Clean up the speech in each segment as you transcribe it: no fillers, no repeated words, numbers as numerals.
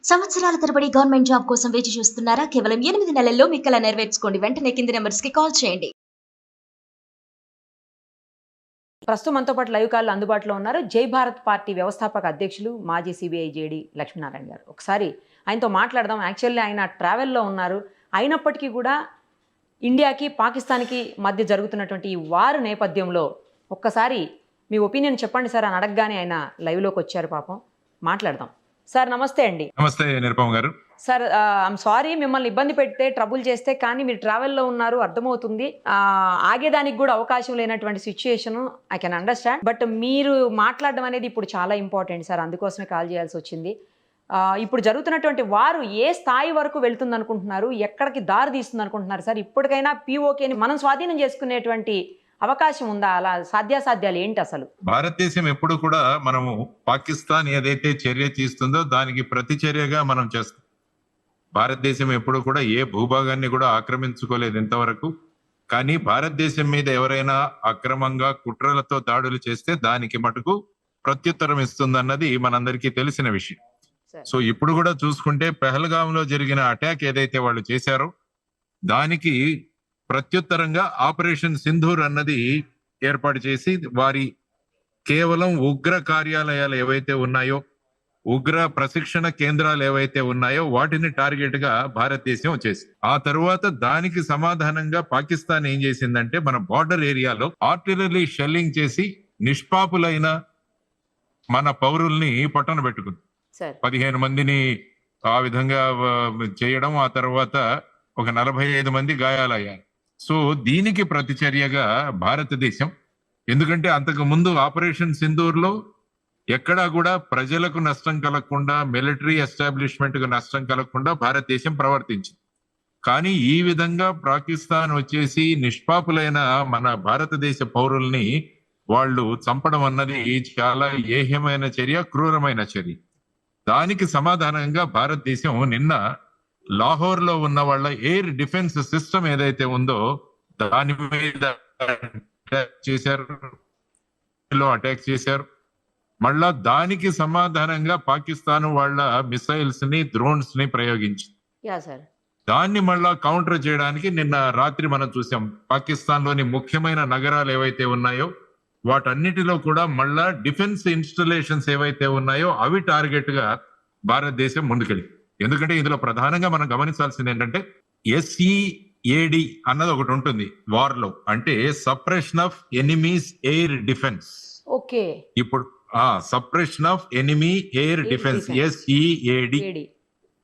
సంవత్సరాల తరబడి government job కోసం వేచి చూస్తున్నారా? కేవలం 8 నెలల్లో మీ కల నెరవేర్చుకోండి. వెంటనే కింది నంబర్స్‌కి కాల్ చేయండి. ప్రస్తుతం మనతో పాటు లైవ్ కాల్ అందుబాటులో ఉన్నారు జై భారత్ పార్టీ వ్యవస్థాపక అధ్యక్షులు మాజీ సిబిఐ జేడి లక్ష్మీనారాయణ గారు. ఒకసారి ఆయనతో మాట్లాడదాం. యాక్చువల్లీ ఆయన ట్రావెల్లో ఉన్నారు. అయినప్పటికీ కూడా ఇండియాకి పాకిస్తాన్కి మధ్య జరుగుతున్నటువంటి ఈ వార్ నేపథ్యంలో ఒక్కసారి మీ ఒపీనియన్ చెప్పండి సార్ అని అడగగానే ఆయన లైవ్లోకి వచ్చారు. పాపం మాట్లాడదాం. సార్ నమస్తే అండి. నమస్తే నిరుపమ గారు. సార్ ఐఎమ్ సారీ మిమ్మల్ని ఇబ్బంది పెడితే ట్రబుల్ చేస్తే, కానీ మీరు ట్రావెల్లో ఉన్నారు అర్థమవుతుంది. ఆగేదానికి కూడా అవకాశం లేనటువంటి situation I can understand. But మీరు మాట్లాడడం అనేది ఇప్పుడు చాలా ఇంపార్టెంట్ సార్, అందుకోసమే కాల్ చేయాల్సి వచ్చింది. ఇప్పుడు జరుగుతున్నటువంటి వారు ఏ స్థాయి వరకు వెళ్తుంది అనుకుంటున్నారు, ఎక్కడికి దారి తీస్తుంది అనుకుంటున్నారు సార్? ఇప్పటికైనా పిఓకేని మనం స్వాధీనం చేసుకునేటువంటి అవకాశం ఉందా? అలా సాధ్యాసాధ్యాలు ఏంటి అసలు? భారతదేశం ఎప్పుడు కూడా మనము పాకిస్తాన్ ఏదైతే చర్య తీస్తుందో దానికి ప్రతి చర్యగా మనం చేస్తాం. భారతదేశం ఎప్పుడు కూడా ఏ భూభాగాన్ని కూడా ఆక్రమించుకోలేదు ఇంతవరకు. కానీ భారతదేశం మీద ఎవరైనా అక్రమంగా కుట్రలతో దాడులు చేస్తే దానికి మటుకు ప్రత్యుత్తరం ఇస్తుందన్నది మనందరికీ తెలిసిన విషయం. సో ఇప్పుడు కూడా చూసుకుంటే పెహల్గాంలో జరిగిన అటాక్ ఏదైతే వాళ్ళు చేశారో దానికి ప్రత్యుత్తరంగా ఆపరేషన్ సింధూర్ అన్నది ఏర్పాటు చేసి వారి కేవలం ఉగ్ర కార్యాలయాలు ఏవైతే ఉన్నాయో, ఉగ్ర ప్రశిక్షణ కేంద్రాలు ఏవైతే ఉన్నాయో వాటిని టార్గెట్ గా భారతదేశం చేసింది. ఆ తరువాత దానికి సమాధానంగా పాకిస్తాన్ ఏం చేసిందంటే మన బార్డర్ ఏరియాలో ఆర్టిలరీ షెల్లింగ్ చేసి నిష్పాపులైన మన పౌరుల్ని పట్టణ పెట్టుకుంది. 15 మందిని ఆ విధంగా చేయడం, ఆ తర్వాత ఒక 45 మంది గాయాలయ్యారు. సో దీనికి ప్రతిచర్యగా భారతదేశం, ఎందుకంటే అంతకు ముందు ఆపరేషన్ సింధూర్ లో ఎక్కడా కూడా ప్రజలకు నష్టం కలగకుండా, మిలిటరీ ఎస్టాబ్లిష్మెంట్ కు నష్టం కలగకుండా భారతదేశం ప్రవర్తించింది. కానీ ఈ విధంగా పాకిస్తాన్ వచ్చేసి నిష్పాపులైన మన భారతదేశ పౌరుల్ని వాళ్ళు చంపడం అన్నది చాలా ఏహ్యమైన చర్య, క్రూరమైన చర్య. దానికి సమాధానంగా భారతదేశం నిన్న లాహోర్ లో ఉన్న వాళ్ళ ఎయిర్ డిఫెన్స్ సిస్టమ్ ఏదైతే ఉందో దాని మీద అటాక్ చేశారు. మళ్ళా దానికి సమాధానంగా పాకిస్తాన్ వాళ్ళ మిసైల్స్ ని, డ్రోన్స్ ని ప్రయోగించింది. దాన్ని మళ్ళా కౌంటర్ చేయడానికి నిన్న రాత్రి మనం చూసాం. పాకిస్తాన్ లోని ముఖ్యమైన నగరాలు ఏవైతే ఉన్నాయో వాటన్నిటిలో కూడా మళ్ళా డిఫెన్స్ ఇన్స్టలేషన్స్ ఏవైతే ఉన్నాయో అవి టార్గెట్ గా భారతదేశం ముందుకెళ్ళి. ఎందుకంటే ఇందులో ప్రధానంగా మనం గమనించాల్సింది ఏంటంటే SEAD అన్నది ఒకటి ఉంటుంది వార్ లో, అంటే suppression of enemies air defence. Okay, ఇప్పుడు suppression of enemy air defence SEAD.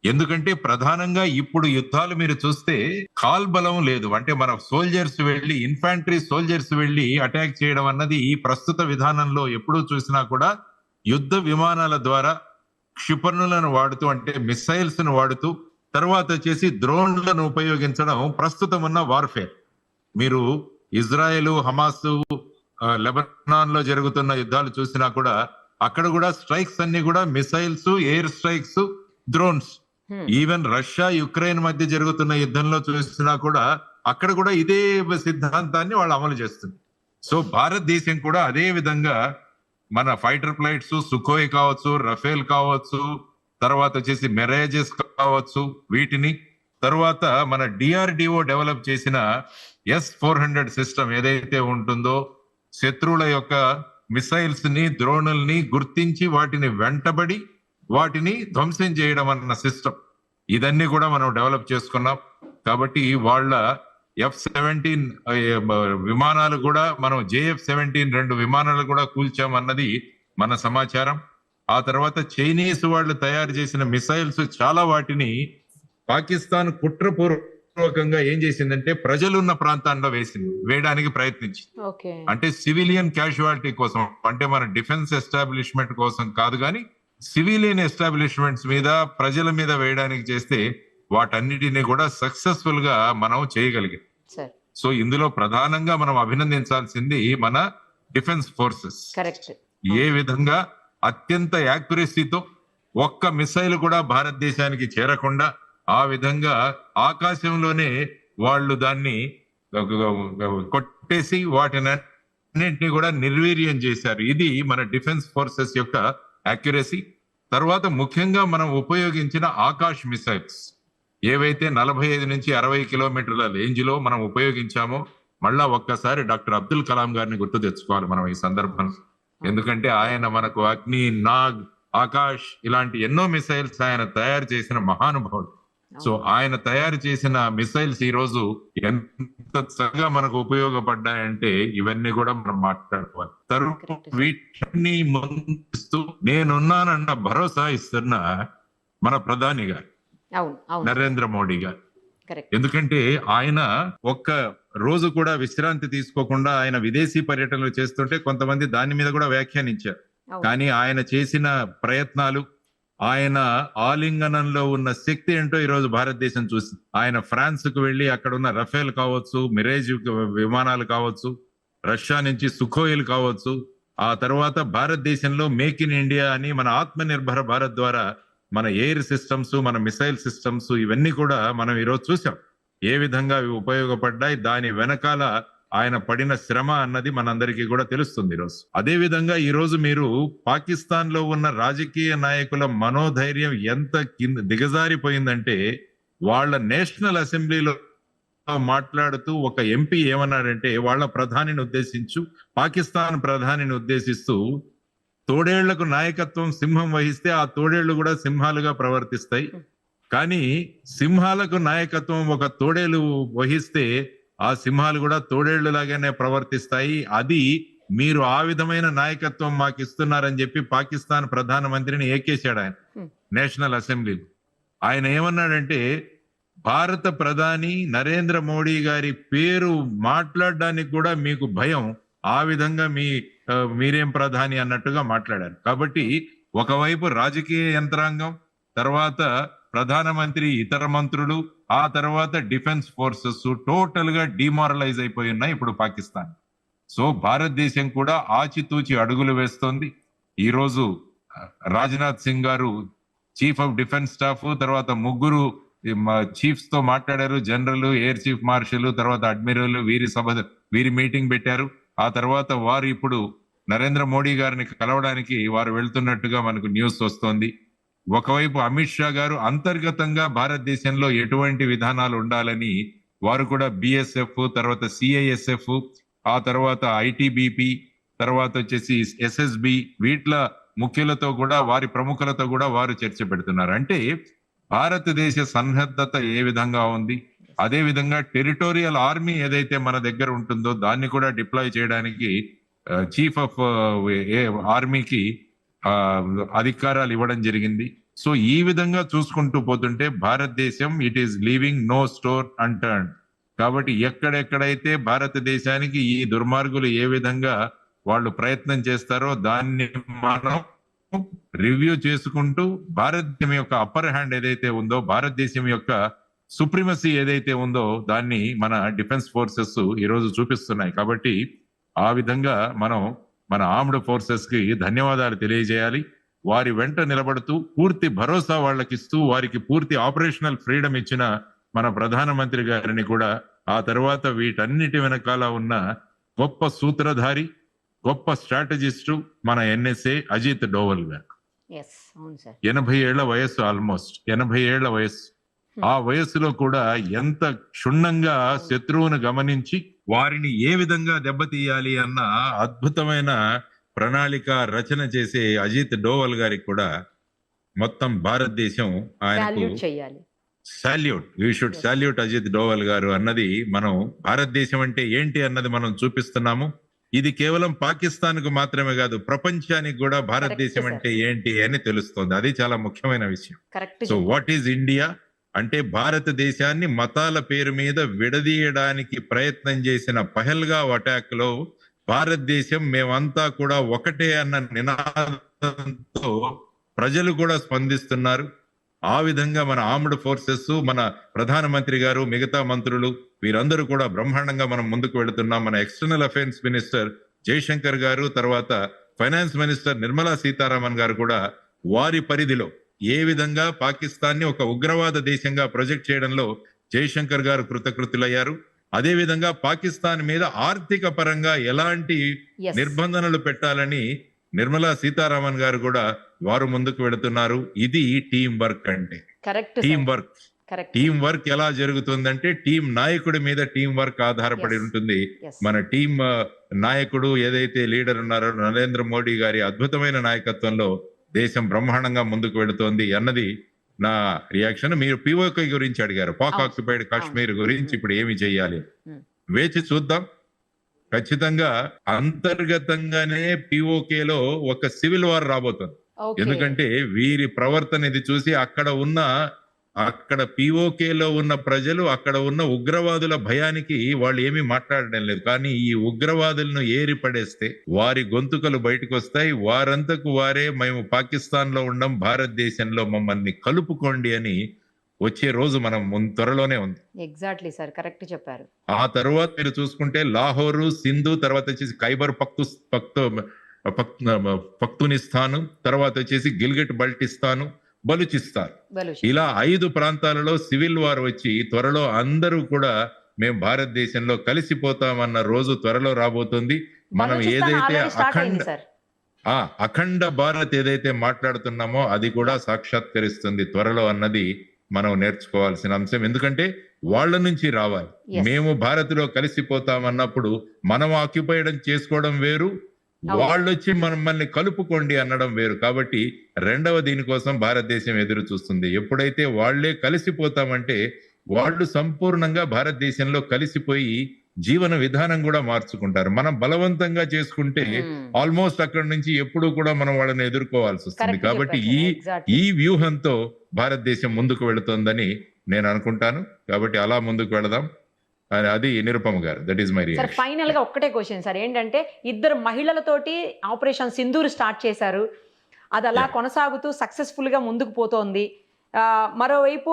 ఎందుకంటే ప్రధానంగా ఇప్పుడు యుద్ధాలు మీరు చూస్తే కాల్ బలం లేదు. అంటే మన సోల్జర్స్ వెళ్ళి, ఇన్ఫాంట్రీ సోల్జర్స్ వెళ్ళి అటాక్ చేయడం అన్నది ఈ ప్రస్తుత విధానంలో ఎప్పుడూ చూసినా కూడా యుద్ధ విమానాల ద్వారా క్షిపణులను వాడుతూ, అంటే మిసైల్స్ ను వాడుతూ, తర్వాత వచ్చేసి డ్రోన్లను ఉపయోగించడం ప్రస్తుతం ఉన్న వార్ఫేర్. మీరు ఇజ్రాయెల్, హమాస్, లెబనాన్ లో జరుగుతున్న యుద్ధాలు చూసినా కూడా అక్కడ కూడా స్ట్రైక్స్ అన్ని కూడా missiles, air strikes, drones. Even Russia Ukraine మధ్య జరుగుతున్న యుద్ధంలో చూసినా కూడా అక్కడ కూడా ఇదే సిద్ధాంతాన్ని వాళ్ళు అమలు చేస్తుంది. సో భారతదేశం కూడా అదే విధంగా మన ఫైటర్ ప్లైట్స్, సుఖోయ్ కావచ్చు, రఫేల్ కావచ్చు, తర్వాత వచ్చేసి మెరాజెస్ కావచ్చు, వీటిని తర్వాత మన DRDO డెవలప్ చేసిన S-400 సిస్టమ్ ఏదైతే ఉంటుందో శత్రువుల యొక్క మిసైల్స్ ని, ద్రోణుల్ని గుర్తించి వాటిని వెంటబడి వాటిని ధ్వంసం చేయడం అన్న సిస్టమ్, ఇదన్నీ కూడా మనం డెవలప్ చేసుకున్నాం. కాబట్టి వాళ్ళ F-17 విమానాలు కూడా మనం JF-17 2 విమానాలు కూడా కూల్చామన్నది మన సమాచారం. ఆ తర్వాత చైనీస్ వాళ్ళు తయారు చేసిన మిసైల్స్ చాలా వాటిని పాకిస్తాన్ కుట్రపూర్వకంగా ఏం చేసిందంటే ప్రజలున్న ప్రాంతాల్లో వేయడానికి ప్రయత్నించింది. అంటే సివిలియన్ క్యాజువాలిటీ కోసం, అంటే మన డిఫెన్స్ ఎస్టాబ్లిష్మెంట్ కోసం కాదు, కానీ సివిలియన్ ఎస్టాబ్లిష్మెంట్స్ మీద, ప్రజల మీద వేయడానికి చేస్తే వాటన్నిటిని కూడా సక్సెస్ఫుల్ గా మనం చేయగలిగాం. సో ఇందులో ప్రధానంగా మనం అభినందించాల్సింది మన డిఫెన్స్ ఫోర్సెస్. ఏ విధంగా అత్యంత యాక్యురసీతో ఒక్క మిసైల్ కూడా భారతదేశానికి చేరకుండా ఆ విధంగా ఆకాశంలోనే వాళ్ళు దాన్ని కొట్టేసి వాటిని కూడా నిర్వీర్యం చేశారు. ఇది మన డిఫెన్స్ ఫోర్సెస్ యొక్క యాక్యురసీ. తర్వాత ముఖ్యంగా మనం ఉపయోగించిన ఆకాశ్ మిసైల్స్ ఏవైతే 45 నుంచి 60 కిలోమీటర్ల రేంజ్ లో మనం ఉపయోగించామో, మళ్ళా ఒక్కసారి డాక్టర్ అబ్దుల్ కలాం గారిని గుర్తు తెచ్చుకోవాలి మనం ఈ సందర్భంలో. ఎందుకంటే ఆయన మనకు అగ్ని, నాగ్, ఆకాశ్ ఇలాంటి ఎన్నో మిసైల్స్ ఆయన తయారు చేసిన మహానుభావుడు. సో ఆయన తయారు చేసిన మిసైల్స్ ఈ రోజు ఎంత చక్కగా మనకు ఉపయోగపడ్డాయంటే ఇవన్నీ కూడా మనం మాట్లాడుకోవాలి. తర్వాత వీటిని ముందు నేనున్నానన్న భరోసా ఇస్తున్న మన ప్రధాని గారు నరేంద్ర మోడీ గారు. ఎందుకంటే ఆయన ఒక్క రోజు కూడా విశ్రాంతి తీసుకోకుండా ఆయన విదేశీ పర్యటనలు చేస్తుంటే కొంతమంది దాని మీద కూడా వ్యాఖ్యానించారు. కానీ ఆయన చేసిన ప్రయత్నాలు, ఆయన ఆలింగనంలో ఉన్న శక్తి ఏంటో ఈ రోజు భారతదేశం చూసి, ఆయన ఫ్రాన్స్ కు వెళ్లి అక్కడ ఉన్న రఫేల్ కావచ్చు, మిరేజ్ విమానాలు కావచ్చు, రష్యా నుంచి సుకోయిల్ కావచ్చు, ఆ తర్వాత భారతదేశంలో మేక్ ఇన్ ఇండియా అని మన ఆత్మ నిర్భర భారత్ ద్వారా మన ఎయిర్ సిస్టమ్స్, మన మిసైల్ సిస్టమ్స్ ఇవన్నీ కూడా మనం ఈరోజు చూసాం ఏ విధంగా అవి ఉపయోగపడ్డాయి. దాని వెనకాల ఆయన పడిన శ్రమ అన్నది మనందరికీ కూడా తెలుస్తుంది ఈరోజు. అదే విధంగా ఈ రోజు మీరు పాకిస్తాన్ లో ఉన్న రాజకీయ నాయకుల మనోధైర్యం ఎంత దిగజారిపోయిందంటే, వాళ్ళ నేషనల్ అసెంబ్లీలో మాట్లాడుతూ ఒక ఎంపీ ఏమన్నాడంటే, వాళ్ళ ప్రధానిని ఉద్దేశించు, పాకిస్తాన్ ప్రధానిని ఉద్దేశిస్తూ, తోడేళ్లకు నాయకత్వం సింహం వహిస్తే ఆ తోడేళ్లు కూడా సింహాలుగా ప్రవర్తిస్తాయి, కానీ సింహాలకు నాయకత్వం ఒక తోడేలు వహిస్తే ఆ సింహాలు కూడా తోడేళ్లు లాగానే ప్రవర్తిస్తాయి. అది మీరు ఆ విధమైన నాయకత్వం మాకు ఇస్తున్నారని చెప్పి పాకిస్తాన్ ప్రధానమంత్రిని ఏకేశాడు ఆయన నేషనల్ అసెంబ్లీలో. ఆయన ఏమన్నాడంటే, భారత ప్రధాని నరేంద్ర మోడీ గారి పేరు మాట్లాడడానికి కూడా మీకు భయం, ఆ విధంగా మీరేం ప్రధాని అన్నట్టుగా మాట్లాడారు. కాబట్టి ఒకవైపు రాజకీయ యంత్రాంగం, తర్వాత ప్రధానమంత్రి, ఇతర మంత్రులు, ఆ తర్వాత డిఫెన్స్ ఫోర్సెస్ టోటల్ గా డిమారలైజ్ అయిపోయి ఉన్నాయి ఇప్పుడు పాకిస్తాన్. సో భారతదేశం కూడా ఆచితూచి అడుగులు వేస్తోంది. ఈ రోజు రాజ్నాథ్ సింగ్ గారు చీఫ్ ఆఫ్ డిఫెన్స్ స్టాఫ్, తర్వాత ముగ్గురు చీఫ్స్ తో మాట్లాడారు, జనరల్, ఎయిర్ చీఫ్ మార్షల్, తర్వాత అడ్మిరల్, వీరి మీటింగ్ పెట్టారు. ఆ తర్వాత వారు ఇప్పుడు నరేంద్ర మోడీ గారిని కలవడానికి వారు వెళ్తున్నట్టుగా మనకు న్యూస్ వస్తోంది. ఒకవైపు అమిత్ షా గారు అంతర్గతంగా భారతదేశంలో ఎటువంటి విధానాలు ఉండాలని వారు కూడా బిఎస్ఎఫ్, తర్వాత సిఐఎస్ఎఫ్, ఆ తర్వాత ఐటిబిపి, తర్వాత వచ్చేసి ఎస్ఎస్బి, వీట్ల ముఖ్యులతో కూడా, వారి ప్రముఖులతో కూడా వారు చర్చ పెడుతున్నారు. అంటే భారతదేశ సన్నద్ధత ఏ విధంగా ఉంది, అదే విధంగా టెరిటోరియల్ ఆర్మీ ఏదైతే మన దగ్గర ఉంటుందో దాన్ని కూడా డిప్లాయ్ చేయడానికి చీఫ్ ఆఫ్ ఆర్మీకి అధికారాలు ఇవ్వడం జరిగింది. సో ఈ విధంగా చూసుకుంటూ పోతుంటే భారతదేశం it is leaving no stone unturned. కాబట్టి ఎక్కడెక్కడైతే భారతదేశానికి ఈ దుర్మార్గులు ఏ విధంగా వాళ్ళు ప్రయత్నం చేస్తారో దాన్ని మనం రివ్యూ చేసుకుంటూ, భారతదేశం యొక్క అప్పర్ హ్యాండ్ ఏదైతే ఉందో, భారతదేశం యొక్క సుప్రీమసీ ఏదైతే ఉందో దాన్ని మన డిఫెన్స్ ఫోర్సెస్ ఈ రోజు చూపిస్తున్నాయి. కాబట్టి ఆ విధంగా మనం మన ఆర్మ్డ్ ఫోర్సెస్ కి ధన్యవాదాలు తెలియజేయాలి. వారి వెంట నిలబడుతూ పూర్తి భరోసా వాళ్ళకిస్తూ, వారికి పూర్తి ఆపరేషనల్ ఫ్రీడమ్ ఇచ్చిన మన ప్రధానమంత్రి గారిని కూడా, ఆ తర్వాత వీటన్నిటి వెనకాల ఉన్న గొప్ప సూత్రధారి, గొప్ప స్ట్రాటజిస్టు మన ఎన్ఎస్ఏ అజిత్ డోవల్ గారు. 80 ఏళ్ల వయస్సు, ఆల్మోస్ట్ 80 ఏళ్ల వయస్సు. ఆ వయస్సులో కూడా ఎంత క్షుణ్ణంగా శత్రువును గమనించి వారిని ఏ విధంగా దెబ్బతీయాలి అన్న అద్భుతమైన ప్రణాళిక రచన చేసే అజిత్ డోవల్ గారికి కూడా మొత్తం భారతదేశం ఆయనకు salute. We should salute Ajit Doval గారు అన్నది మనం భారతదేశం అంటే ఏంటి అన్నది మనం చూపిస్తున్నాము. ఇది కేవలం పాకిస్తాన్ కు మాత్రమే కాదు, ప్రపంచానికి కూడా భారతదేశం అంటే ఏంటి అని తెలుస్తోంది. అది చాలా ముఖ్యమైన విషయం. సో వాట్ ఈజ్ ఇండియా అంటే, భారతదేశాన్ని మతాల పేరు మీద విడదీయడానికి ప్రయత్నం చేసిన పహల్గావ్ అటాక్ లో భారతదేశం మేమంతా కూడా ఒకటే అన్న నినాదంతో ప్రజలు కూడా స్పందిస్తున్నారు. ఆ విధంగా మన ఆర్మ్డ్ ఫోర్సెస్, మన ప్రధానమంత్రి గారు, మిగతా మంత్రులు వీరందరూ కూడా బ్రహ్మాండంగా మనం ముందుకు వెళుతున్నాం. మన ఎక్స్టర్నల్ అఫైర్స్ మినిస్టర్ జయశంకర్ గారు, తర్వాత ఫైనాన్స్ మినిస్టర్ నిర్మలా సీతారామన్ గారు కూడా వారి పరిధిలో ఏ విధంగా పాకిస్తాన్ ని ఒక ఉగ్రవాద దేశంగా ప్రొజెక్ట్ చేయడంలో జయశంకర్ గారు కృతకృతులయ్యారు. అదే విధంగా పాకిస్తాన్ మీద ఆర్థిక పరంగా ఎలాంటి నిర్బంధనలు పెట్టాలని నిర్మలా సీతారామన్ గారు కూడా వారు ముందుకు వెళుతున్నారు. ఇది టీం వర్క్ అంటే. Correct team work, correct. Team work ఎలా జరుగుతుందంటే టీం నాయకుడి మీద టీం వర్క్ ఆధారపడి ఉంటుంది. మన టీం నాయకుడు ఏదైతే లీడర్ ఉన్నారో నరేంద్ర మోడీ గారి అద్భుతమైన నాయకత్వంలో దేశం బ్రహ్మాండంగా ముందుకు వెళుతోంది అన్నది నా రియాక్షన్. మీరు పిఓకే గురించి అడిగారు, పాక్ ఆక్యుపైడ్ కాశ్మీర్ గురించి ఇప్పుడు ఏమి చేయాలి, వేచి చూద్దాం. ఖచ్చితంగా అంతర్గతంగానే పిఓకేలో ఒక సివిల్ వార్ రాబోతుంది. ఎందుకంటే వీరి ప్రవర్తన ఇది చూసి అక్కడ పిఓకేలో ఉన్న ప్రజలు, అక్కడ ఉన్న ఉగ్రవాదుల భయానికి వాళ్ళు ఏమీ మాట్లాడడం లేదు. కానీ ఈ ఉగ్రవాదులను ఏరి పడేస్తే వారి గొంతుకలు బయటకు వస్తాయి. వారంతకు వారే మేము పాకిస్తాన్ లో ఉండం, భారతదేశంలో మమ్మల్ని కలుపుకోండి అని వచ్చే రోజు మనం త్వరలోనే ఉంది. ఎగ్జాక్ట్లీ సార్, కరెక్ట్ చెప్పారు. ఆ తర్వాత మీరు చూసుకుంటే లాహోరు, సింధు, తర్వాత వచ్చేసి ఖైబర్ పఖ్తూనిస్తాను, తర్వాత వచ్చేసి గిల్గిట్ బల్టిస్తాను, బలూచిస్తాన్, ఇలా 5 ప్రాంతాలలో సివిల్ వార్ వచ్చి త్వరలో అందరూ కూడా మేము భారతదేశంలో కలిసిపోతామన్న రోజు త్వరలో రాబోతుంది. మనం ఏదైతే అఖండ భారత్ ఏదైతే మాట్లాడుతున్నామో అది కూడా సాక్షాత్కరిస్తుంది త్వరలో అన్నది మనం నేర్చుకోవాల్సిన అంశం. ఎందుకంటే వాళ్ళ నుంచి రావాలి. మేము భారత్ లో కలిసిపోతామన్నప్పుడు మనం ఆక్యుపైడ్ చేసుకోవడం వేరు, వాళ్ళు వచ్చి మనల్ని కలుపుకోండి అనడం వేరు. కాబట్టి రెండవ దీనికోసం భారతదేశం ఎదురు చూస్తుంది. ఎప్పుడైతే వాళ్లే కలిసిపోతామంటే వాళ్ళు సంపూర్ణంగా భారతదేశంలో కలిసిపోయి జీవన విధానం కూడా మార్చుకుంటారు. మనం బలవంతంగా చేసుకుంటే ఆల్మోస్ట్ అక్కడ నుంచి ఎప్పుడు కూడా మనం వాళ్ళని ఎదుర్కోవాల్సి వస్తుంది. కాబట్టి ఈ వ్యూహంతో భారతదేశం ముందుకు వెళుతోందని నేను అనుకుంటాను. కాబట్టి అలా ముందుకు వెళదాం. అది నిరుపమ గారు, that is my reaction. Final గా ఒక్కటే క్వశ్చన్ సార్, ఏంటంటే 2 మహిళలతోటి ఆపరేషన్ సింధూర్ స్టార్ట్ చేశారు, అది అలా కొనసాగుతూ సక్సెస్ఫుల్ గా ముందుకు పోతోంది. మరోవైపు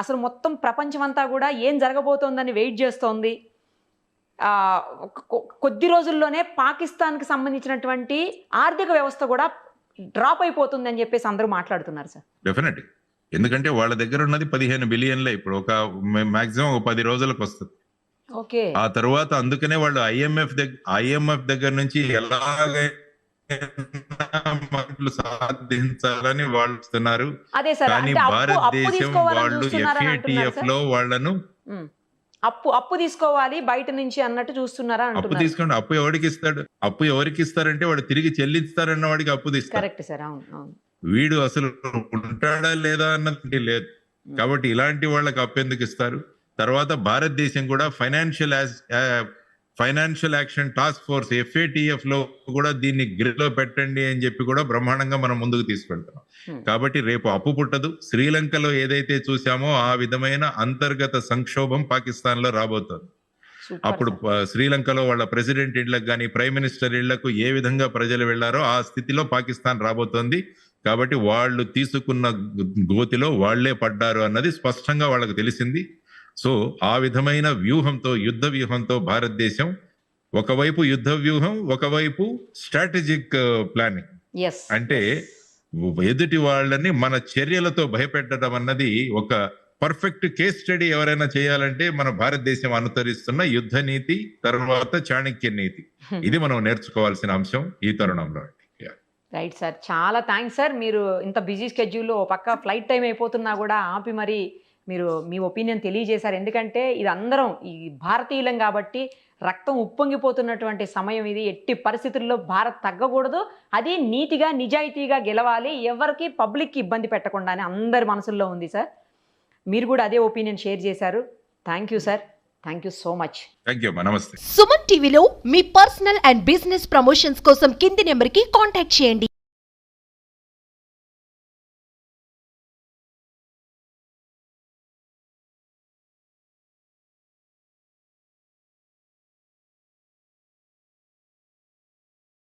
అసలు మొత్తం ప్రపంచం అంతా కూడా ఏం జరగబోతోందని వెయిట్ చేస్తోంది. కొద్ది రోజుల్లోనే పాకిస్తాన్కి సంబంధించినటువంటి ఆర్థిక వ్యవస్థ కూడా డ్రాప్ అయిపోతుంది అని చెప్పేసి అందరూ మాట్లాడుతున్నారు సార్. డెఫినెట్, ఎందుకంటే వాళ్ళ దగ్గర ఉన్నది 15 బిలియన్లే. ఇప్పుడు ఒక మాక్సిమం 10 రోజులకు వస్తుంది. ఆ తర్వాత అందుకనే వాళ్ళు ఐఎంఎఫ్ దగ్గర నుంచి ఎలాగైనా సాధించాలని వాళ్ళు ఇస్తున్నారు. కానీ భారతదేశం వాళ్ళు FATF లో వాళ్ళను అప్పు తీసుకోవాలి బయట నుంచి అన్నట్టు చూస్తున్నారా? అప్పు తీసుకోండి. అప్పు ఎవరికి ఇస్తారంటే వాడు తిరిగి చెల్లిస్తారన్న వాడికి అప్పు తీస్తారు. కరెక్ట్ సార్, అవును. వీడు అసలు ఉంటాడా లేదా అన్నది లేదు. కాబట్టి ఇలాంటి వాళ్ళకి అప్పు ఎందుకు ఇస్తారు? తర్వాత భారతదేశం కూడా financial action task force FATF లో కూడా దీన్ని గ్రిలో పెట్టండి అని చెప్పి కూడా బ్రహ్మాండంగా మనం ముందుకు తీసుకెళ్తున్నాం. కాబట్టి రేపు అప్పు పుట్టదు. శ్రీలంకలో ఏదైతే చూసామో ఆ విధమైన అంతర్గత సంక్షోభం పాకిస్తాన్ లో రాబోతుంది. అప్పుడు శ్రీలంకలో వాళ్ళ ప్రెసిడెంట్ ఇళ్లకు కానీ ప్రైమ్ మినిస్టర్ ఇళ్లకు ఏ విధంగా ప్రజలు వెళ్లారో ఆ స్థితిలో పాకిస్తాన్ రాబోతోంది. కాబట్టి వాళ్ళు తీసుకున్న గోతిలో వాళ్లే పడ్డారు అన్నది స్పష్టంగా వాళ్ళకు తెలిసింది. సో ఆ విధమైన యుద్ధ వ్యూహంతో భారతదేశం ఒకవైపు యుద్ధ వ్యూహం, ఒకవైపు స్ట్రాటజిక్ ప్లానింగ్. అంటే ఎదుటి వాళ్ళని మన చర్యలతో భయపెట్టడం అన్నది ఒక పర్ఫెక్ట్ కేస్ స్టడీ ఎవరైనా చేయాలంటే మన భారతదేశం అనుసరిస్తున్న యుద్ధ నీతి, తర్వాత చాణక్య నీతి, ఇది మనం నేర్చుకోవాల్సిన అంశం ఈ తరుణంలో. రైట్ సార్, చాలా థ్యాంక్స్ సార్. మీరు ఇంత బిజీ స్కెడ్యూల్లో పక్క ఫ్లైట్ టైం అయిపోతున్నా కూడా ఆపి మరి మీరు మీ ఒపీనియన్ తెలియజేశారు. ఎందుకంటే ఇది అందరం ఈ భారతీయులం కాబట్టి రక్తం ఉప్పొంగిపోతున్నటువంటి సమయం ఇది. ఎట్టి పరిస్థితుల్లో భారత్ తగ్గకూడదు, అది నీతిగా నిజాయితీగా గెలవాలి, ఎవరికి పబ్లిక్కి ఇబ్బంది పెట్టకుండా అని అందరి మనసుల్లో ఉంది సార్. మీరు కూడా అదే ఒపీనియన్ షేర్ చేశారు. Thank you sir, thank you so much. Thank you. నమస్తే. సుమన్ టీవీలో మీ పర్సనల్ అండ్ బిజినెస్ ప్రమోషన్స్ కోసం కింది నెంబర్కి కాంటాక్ట్ చేయండి.